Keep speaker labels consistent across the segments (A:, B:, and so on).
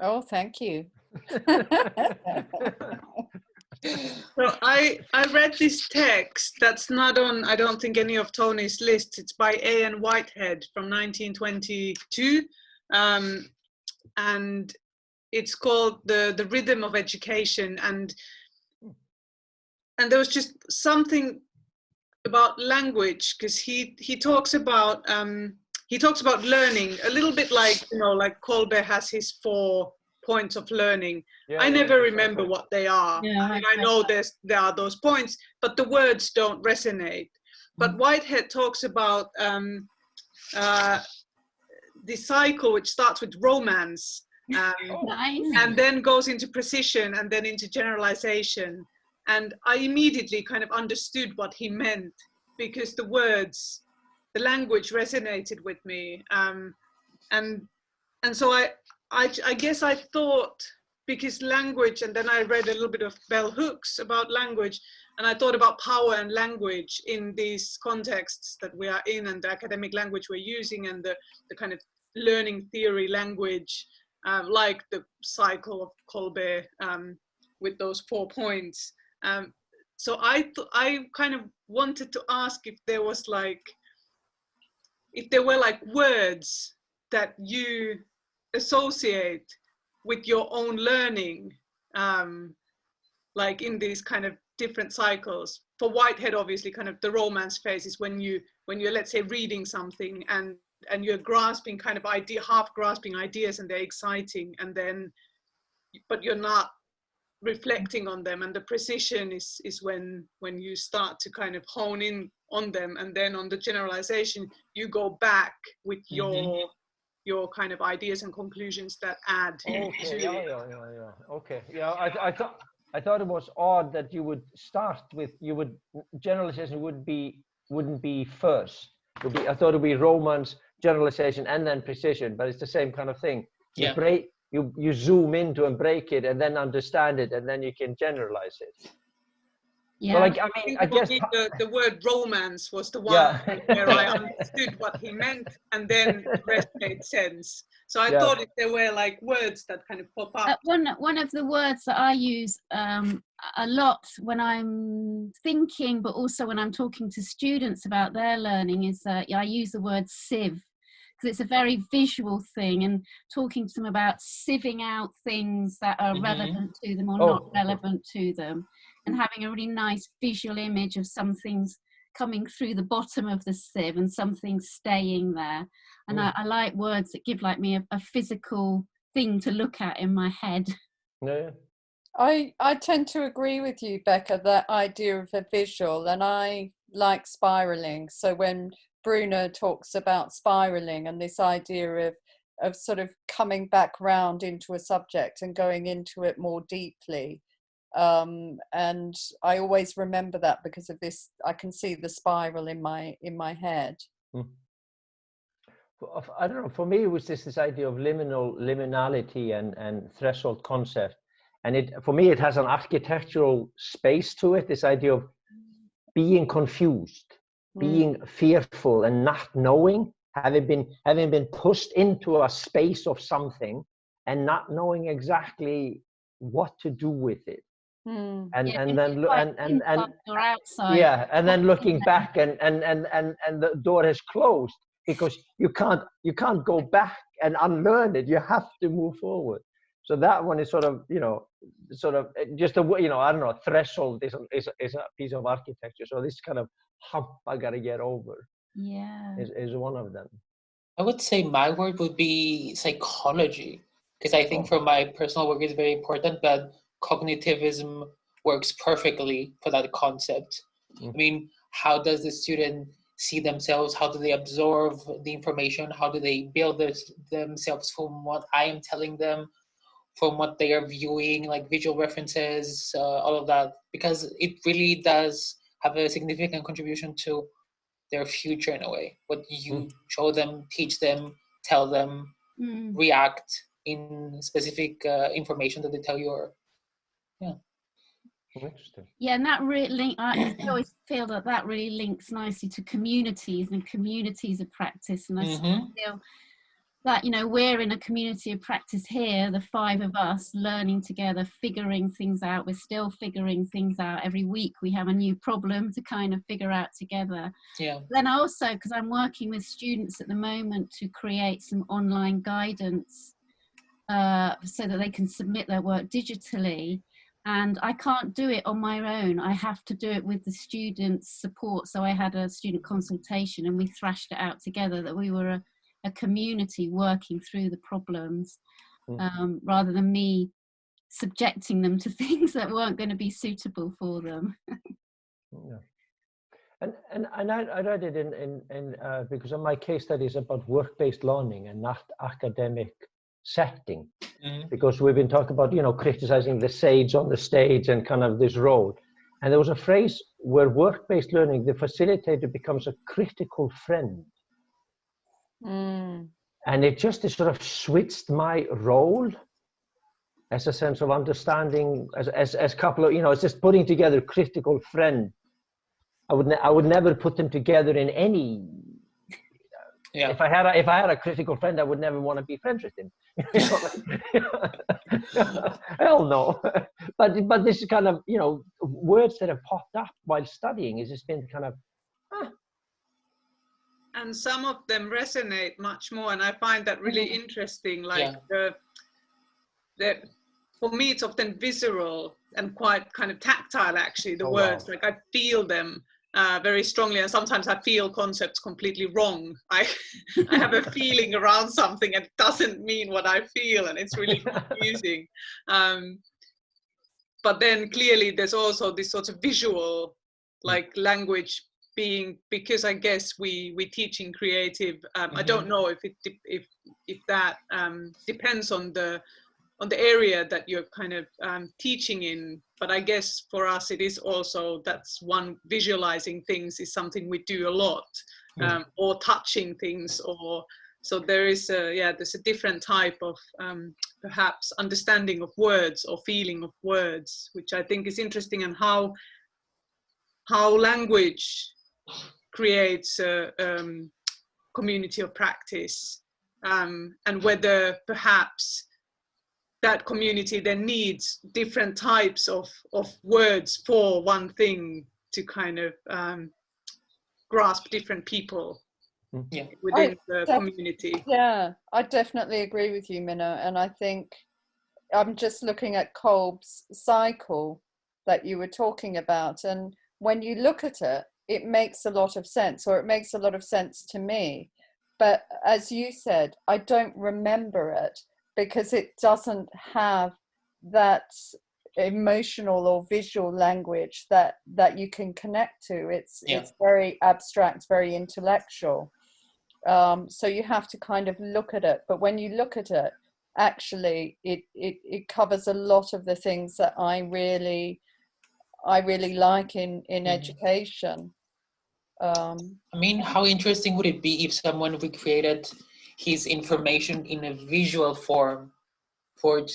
A: Oh, thank you.
B: So I read this text that's not on, I don't think, any of Tony's lists. It's by A.N. Whitehead from 1922. And it's called the Rhythm of Education. And there was just something about language, because he talks about learning a little bit like, you know, like Kolbe has his 4 points of learning. I never remember what they are.
C: Yeah,
B: I mean, I know there are those points, but the words don't resonate. But Whitehead talks about the cycle, which starts with romance,
C: Nice.
B: and then goes into precision and then into generalization. And I immediately kind of understood what he meant, because the words, the language resonated with me. And so I guess I thought, because language, and then I read a little bit of Bell Hooks about language, and I thought about power and language in these contexts that we are in, and the academic language we're using, and the kind of learning theory language, like the cycle of Kolbe, with those 4 points. So I kind of wanted to ask if there were like words that you associate with your own learning, like in these kind of different cycles. For Whitehead, obviously, kind of the romance phase is when you're, let's say, reading something and you're grasping kind of half grasping ideas, and they're exciting, and then, but you're not reflecting on them. And the precision is when you start to kind of hone in on them, and then on the generalization, you go back with your kind of ideas and conclusions that add to it.
D: Okay, I thought it was odd that you would start with, generalization wouldn't be first. I thought it would be romance, generalization, and then precision, but it's the same kind of thing.
E: Yeah.
D: You zoom into and break it, and then understand it, and then you can generalize it.
C: Yeah.
D: So like, I mean, I guess
B: the word romance was the one where I understood what he meant, and then the rest made sense. So I thought if there were like words that kind of pop up.
C: One of the words that I use a lot when I'm thinking, but also when I'm talking to students about their learning, is I use the word sieve, because it's a very visual thing, and talking to them about sieving out things that are relevant to them or not relevant to them, and having a really nice visual image of some things coming through the bottom of the sieve and something staying there. And I like words that give like me a physical thing to look at in my head.
D: Yeah.
A: I tend to agree with you, Becca, that idea of a visual, and I like spiraling. So when Bruno talks about spiraling and this idea of sort of coming back round into a subject and going into it more deeply, and I always remember that because of this. I can see the spiral in my head.
D: I don't know, for me it was this idea of liminality and threshold concept, and for me it has an architectural space to it, this idea of being confused, being fearful, and not knowing, having been pushed into a space of something and not knowing exactly what to do with it. And then looking back and the door is closed, because you can't go back and unlearn it. You have to move forward. So that one is sort of just a, I don't know, threshold is a piece of architecture. So this kind of hump I gotta get over is one of them.
E: I would say my word would be psychology, because I think for my personal work it's very important, but cognitivism works perfectly for that concept. I mean, how does the student see themselves? How do they absorb the information? How do they build themselves from what I am telling them, from what they are viewing, like visual references, all of that? Because it really does have a significant contribution to their future in a way. What you show them, teach them, tell them, react in specific information that they tell you.
D: Interesting.
C: Yeah, and that really, I always feel that really links nicely to communities and communities of practice. And I feel that, you know, we're in a community of practice here, the 5 of us learning together, figuring things out. We're still figuring things out. Every week we have a new problem to kind of figure out together.
E: Yeah.
C: Then also, because I'm working with students at the moment to create some online guidance so that they can submit their work digitally. And I can't do it on my own. I have to do it with the students' support. So I had a student consultation and we thrashed it out together, that we were a community working through the problems, rather than me subjecting them to things that weren't going to be suitable for them.
D: Yeah. And I read it in because of my case study is about work-based learning and not academic setting. Because we've been talking about, you know, criticizing the sage on the stage and kind of this role. And there was a phrase where work-based learning, the facilitator becomes a critical friend. And it just sort of switched my role as a sense of understanding, as couple of, you know, it's just putting together critical friend. I would never put them together in any. Yeah. If I had a critical friend, I would never want to be friends with him. Hell no. But this is kind of, you know, words that have popped up while studying is just been kind of.
B: And some of them resonate much more, and I find that really interesting. Like for me, it's often visceral and quite kind of tactile. Actually, the words, like I feel them very strongly, and sometimes I feel concepts completely wrong. I have a feeling around something and it doesn't mean what I feel, and it's really confusing. But then clearly there's also this sort of visual, like language being, because I guess we teach in creative. I don't know if that depends on the area that you're kind of teaching in, but I guess for us it is also, that's one, visualizing things is something we do a lot, or touching things, or so there is there's a different type of perhaps understanding of words or feeling of words, which I think is interesting, and how language creates a community of practice, and whether perhaps that community then needs different types of words for one thing to kind of grasp different people within the community.
A: Yeah, I definitely agree with you, Minna. And I think I'm just looking at Kolb's cycle that you were talking about. And when you look at it, it makes a lot of sense, or it makes a lot of sense to me. But as you said, I don't remember it because it doesn't have that emotional or visual language that you can connect to. It's very abstract, very intellectual. So you have to kind of look at it. But when you look at it, actually, it covers a lot of the things that I really like in education.
E: I mean, how interesting would it be if someone recreated his information in a visual form for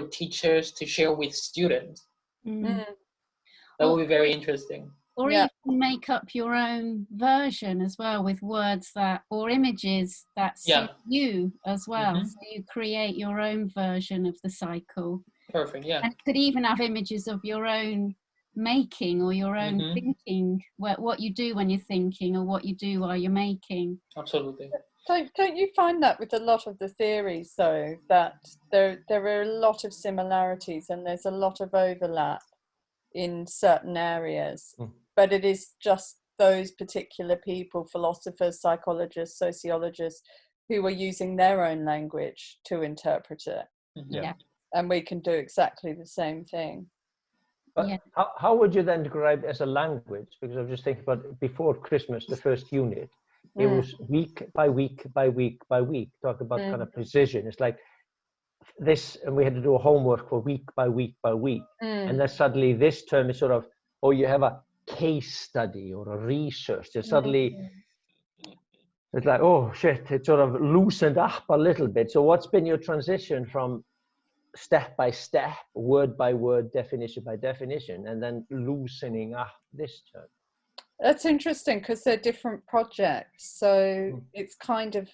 E: teachers to share with students? That would be very interesting.
C: Or even make up your own version as well, with words that, or images that suit you as well. So you create your own version of the cycle.
E: Perfect, yeah.
C: And it could even have images of your own making, or your own thinking, what you do when you're thinking, or what you do while you're making.
E: Absolutely.
A: Don't you find that with a lot of the theories, though, that there are a lot of similarities and there's a lot of overlap in certain areas, but it is just those particular people, philosophers, psychologists, sociologists, who are using their own language to interpret it. And we can do exactly the same thing.
D: But how would you then describe it as a language? Because I was just thinking about before Christmas, the first unit, it was week by week by week by week, talk about kind of precision. It's like this, and we had to do a homework for week by week by week. And then suddenly this term is sort of, oh, you have a case study or a research. And suddenly it's like, oh shit, it sort of loosened up a little bit. So what's been your transition from step by step, word by word, definition by definition, and then loosening up this term?
A: That's interesting, because they're different projects. So it's kind of,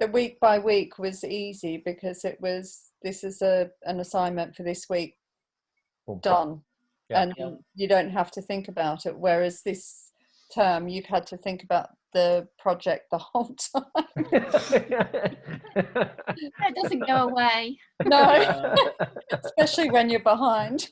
A: the week by week was easy because it was, this is an assignment for this week, done.
D: Yeah.
A: And you don't have to think about it. Whereas this term, you've had to think about the project the whole time.
C: It doesn't go away.
A: No, especially when you're behind.